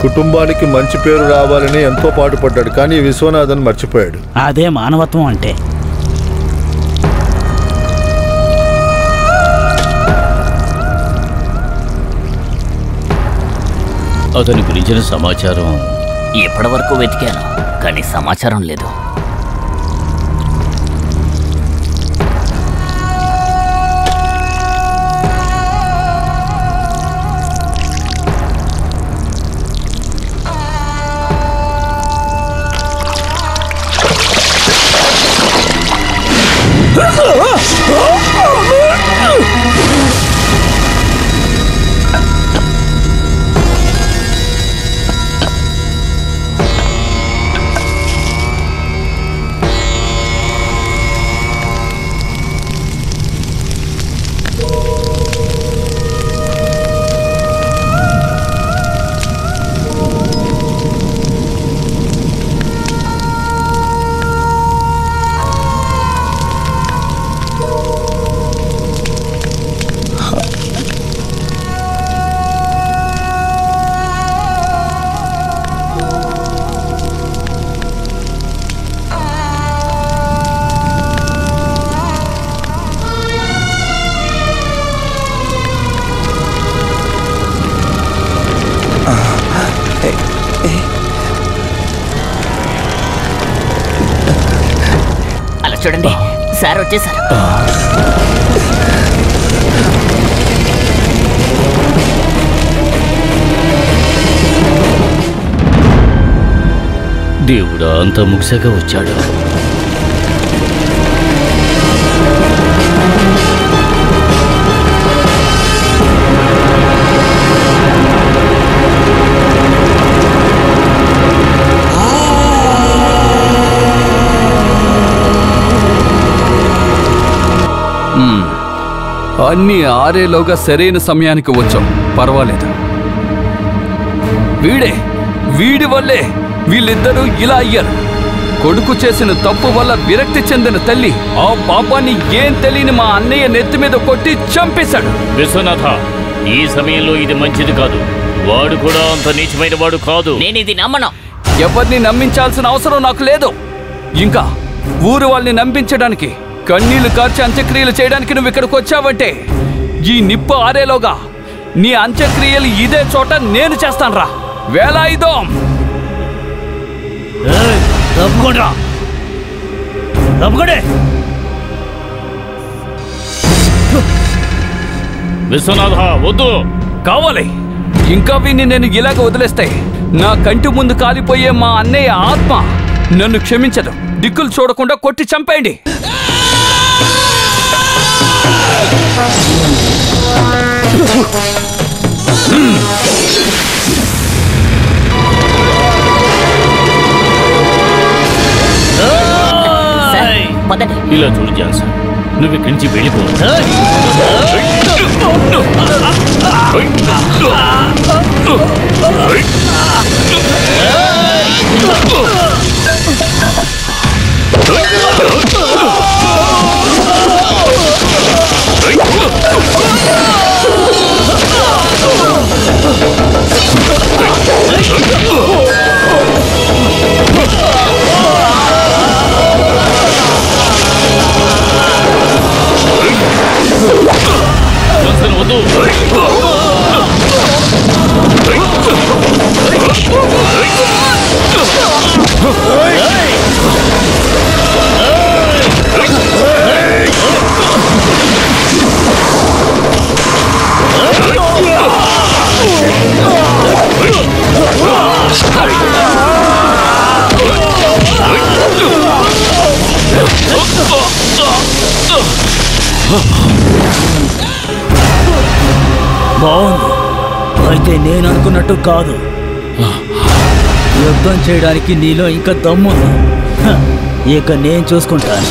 కుటుంబానికి మంచి పేరు రావాలని ఎంతో పాటుపడ్డాడు, కానీ విశ్వనాథన్ మర్చిపోయాడు. అదే మానవత్వం అంటే. అతని గురించిన సమాచారం ఇప్పటి వరకు వెతికాను, కానీ సమాచారం లేదు. అలా చూడండి, సార్ వచ్చేసారు. దేవుడా, అంత ముగిసాక వచ్చాడు. అన్నీ ఆరేలోగా సరైన సమయానికి వచ్చాం. పర్వాలేదు. వీడి వల్లే వీళ్ళిద్దరూ ఇలా అయ్యారు. కొడుకు చేసిన తప్పు వల్ల విరక్తి చెందిన తల్లి ఆ పాపాన్ని ఏం తెలియని మా అన్నయ్య నెత్తి మీద కొట్టి చంపేశాడు. విశ్వనాథ, ఈ సమయంలో ఇది మంచిది కాదు. వాడు కూడా అంత నీచమైన వాడు కాదు. నేను ఇది నమ్మను. ఎవరిని నమ్మించాల్సిన అవసరం నాకు లేదు. ఇంకా ఊరు వాళ్ళని నమ్మించడానికి, కన్నీళ్లు కార్చి అంత్యక్రియలు చేయడానికి నువ్వు ఇక్కడికి వచ్చావంటే ఈ నిప్పు ఆరేలోగా నీ అంత్యక్రియలు ఇదే చోట నేను చేస్తానురా. వేలాయుధం. విశ్వనాథ, వద్దు. కావాలి. ఇంకా వీడిని నేను ఇలాగ వదిలేస్తే నా కంటి ముందు కాలిపోయే మా అన్నయ్య ఆత్మ నన్ను క్షమించదు. దిక్కులు చూడకుండా కొట్టి చంపేయండి. ఇలా చూడు జాన్సన్, నువ్వు ఇక్కడి నుంచి వెళ్ళిపో. వద్దు. బాగుంది. అయితే నేను అనుకున్నట్టు కాదు. యుద్ధం చేయడానికి నీలో ఇంకా దమ్ముంది. ఇక నేను చూసుకుంటాను.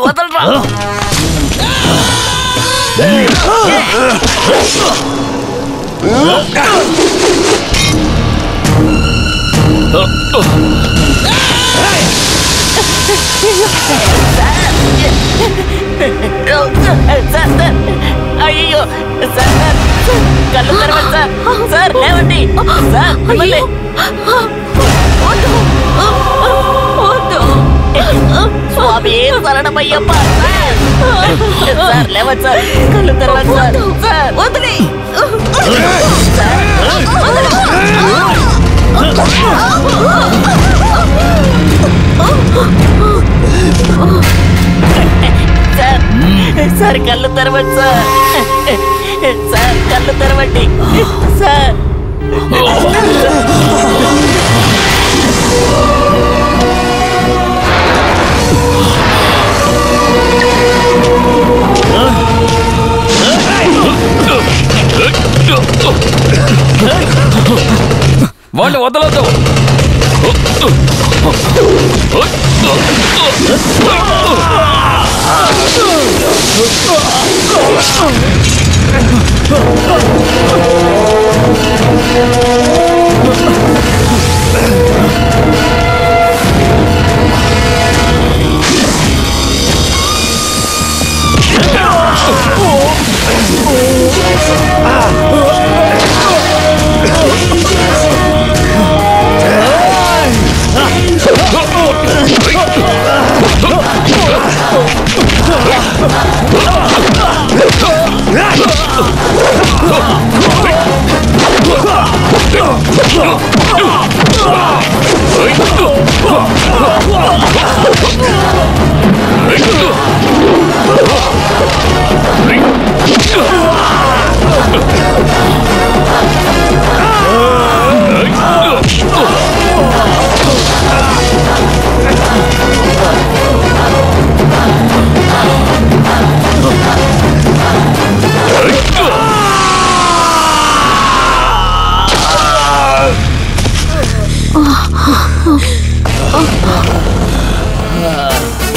వదలరా. అయ్యో సార్, కళ్ళు తెరవండి సార్. సార్ లేవండి సార్. స్వామి శరణమయ్యప్ప. సార్ లేవండి సార్, కళ్ళు తెరవండి సార్. సార్ వదిలే సార్. సార్ కళ్ళు తెరవండి సార్. సార్ కళ్ళు తెరవండి సార్. వాడిని వదలొద్దు.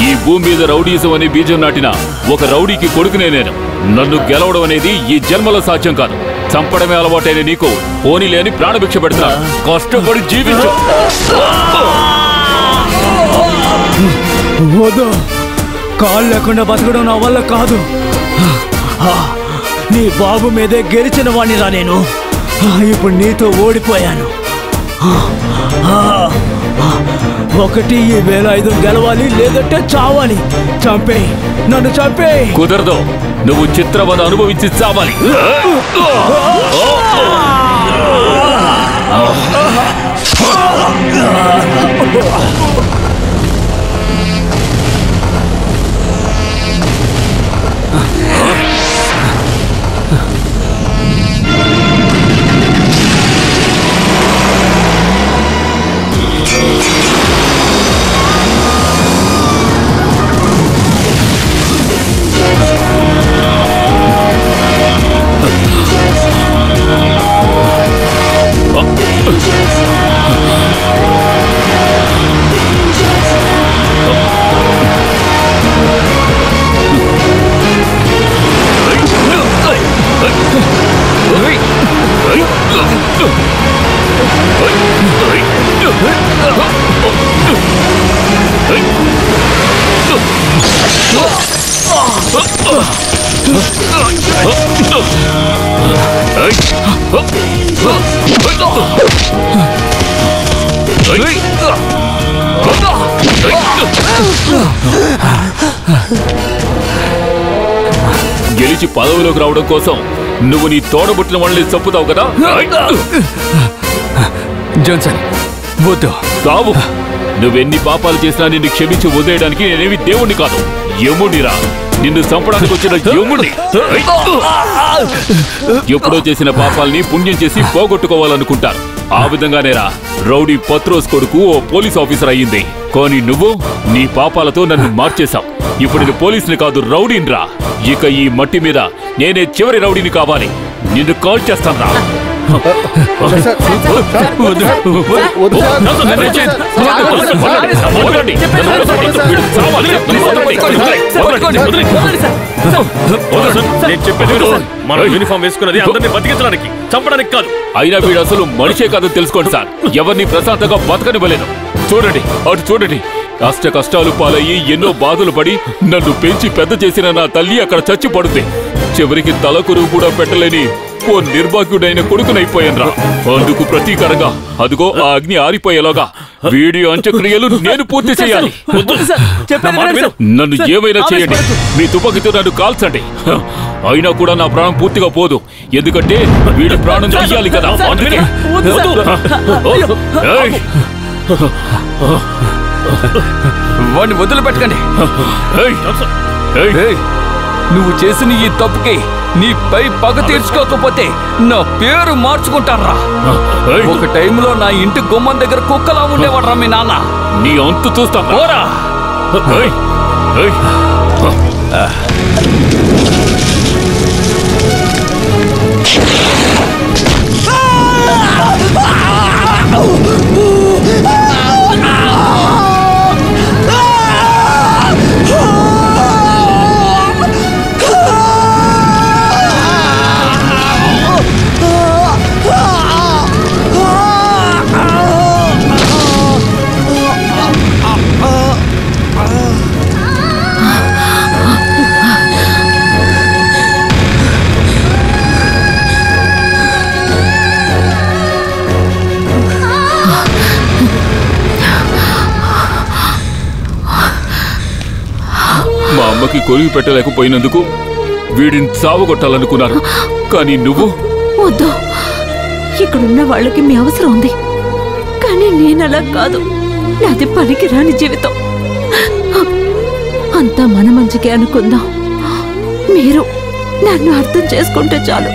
ఈ భూమి మీద రౌడీజం అనే బీజం నాటిన ఒక రౌడీకి కొడుకునే నేను. నన్ను గెలవడం అనేది ఈ జన్మలో సాధ్యం కాదు. చంపడమే అలవాటైన నీకు పోనీ లేని ప్రాణభిక్ష పెడతా. కష్టపడి జీవించు. వద్దు, కాళ్ళు లేకుండా బతకడం నా వల్ల కాదు. నీ బాబు మీదే గెలిచిన వాణ్ణిరా నేను. ఇప్పుడు నీతో ఓడిపోయాను. ఒకటి ఈ 1500 గెలవాలి, లేదంటే చావాలి. చంపే, నన్ను చంపే. కుదరదు, నువ్వు చిత్రవద అనుభవించి చావాలి. గెలిచి పదవిలోకి రావడం కోసం నువ్వు నీ తోడబుట్టిన వాళ్ళని చంపుతావు కదా. జాన్సన్ వద్దు. రావు, నువ్వెన్ని పాపాలు చేసినా నిన్ను క్షమించి వదిలేయడానికి నేనేమి దేవుణ్ణి కాదు, యముడిరా. నిన్ను చంపడానికి వచ్చిన యముడి. ఎప్పుడో చేసిన పాపాల్ని పుణ్యం చేసి పోగొట్టుకోవాలనుకుంటారు. ఆ విధంగానేరా రౌడీ పత్రోస్ కొడుకు ఓ పోలీస్ ఆఫీసర్ అయ్యింది. కానీ నువ్వు నీ పాపాలతో నన్ను మార్చేశావు. ఇప్పుడు నేను పోలీసుని కాదు, రౌడీని రా. ఇక ఈ మట్టి మీద నేనే చివరి రౌడీని కావాలి. నిన్ను కాల్ చేస్తాను రా. యూనిఫామ్ వేసుకున్నది అందరినీ బతికించడానికి, చంపడానికి కాదు. అయినా వీడు అసలు మనిషే కాదని తెలుసుకోండి సార్. ఎవరిని ప్రశాంతంగా బతకనివ్వలేదు. చూడండి, అటు చూడండి. కష్ట కష్టాలు పాలయ్యి ఎన్నో బాధలు పడి నన్ను పెంచి పెద్ద చేసిన నా తల్లి అక్కడ చచ్చి పడుతుంది. చివరికి తలకురువు కూడా పెట్టలేని ఓ నిర్భాగ్యుడైన కొడుకునైపోయాన్రా. అందుకు ప్రతీకారంగా అదిగో ఆ అగ్ని ఆరిపోయేలాగా వీడియో అంత్యక్రియలు నేను పూర్తి చేయాలి. నన్ను ఏమైనా చేయండి, మీ తుపాకీతో నన్ను కాల్చండి. అయినా కూడా నా ప్రాణం పూర్తిగా పోదు, ఎందుకంటే వీడి ప్రాణం తీయాలి కదా. అందుకే వాడిని వదిలిపెట్టకండి. నువ్వు చేసిన ఈ తప్పుకి నీపై పగ తీర్చుకోకపోతే నా పేరు మార్చుకుంటారా. ఒక టైంలో నా ఇంటి గుమ్మం దగ్గర కుక్కలా ఉండేవాడ్రా మీ నాన్న. నీ అంతు చూస్తా. పోరా. మా అమ్మకి కొలివి పెట్టలేకపోయినందుకు వీడిని చావగొట్టాలనుకున్నారు. కానీ నువ్వు వద్దు, ఇక్కడున్న వాళ్ళకి మీ అవసరం ఉంది, కానీ నేనలా కాదు. నాది పనికిరాని జీవితం. అంతా మన మంచికే అనుకుందాం. మీరు నన్ను అర్థం చేసుకుంటే చాలు.